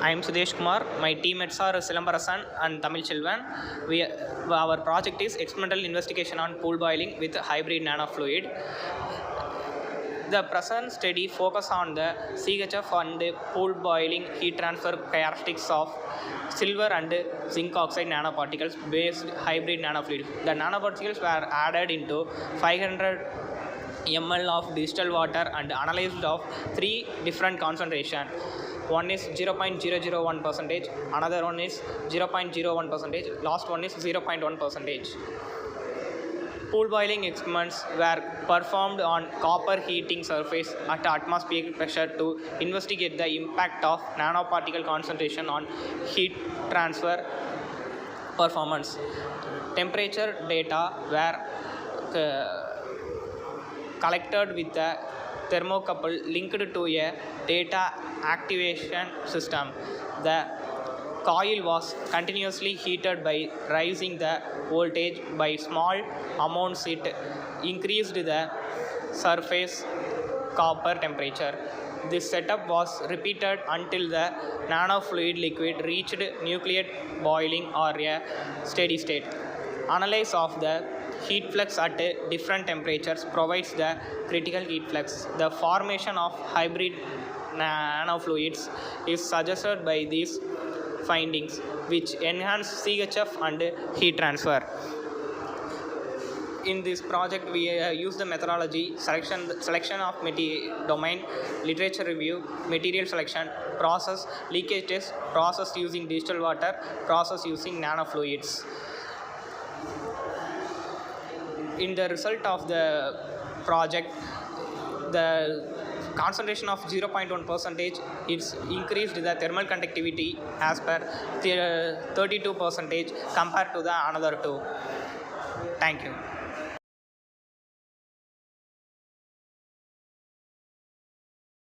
I am Sudesh Kumar. My teammates are Silambarasan and Tamil Chilvan. Our project is experimental investigation on pool boiling with hybrid nanofluid. The present study focus on the CHF and pool boiling heat transfer characteristics of silver and zinc oxide nanoparticles based hybrid nanofluid. The nanoparticles were added into 500 ml of distilled water and analyzed of three different concentration. One is 0.001%, another one is 0.01%, last one is 0.1%. Pool boiling experiments were performed on copper heating surface at atmospheric pressure to investigate the impact of nanoparticle concentration on heat transfer performance. Temperature data were collected with a thermocouple linked to a data activation system. The coil was continuously heated by raising the voltage by small amounts. It increased the surface copper temperature. This setup was repeated until the nanofluid liquid reached nuclear boiling or a steady state. Analysis of the heat flux at different temperatures provides the critical heat flux. The formation of hybrid nanofluids is suggested by these findings, which enhance CHF and heat transfer. In this project, we use the methodology selection of domain, literature review, material selection, process, leakage test, process using distilled water, process using nanofluids. In the result of the project, the concentration of 0.1% is increased the thermal conductivity as per 32% compared to the another two. Thank you.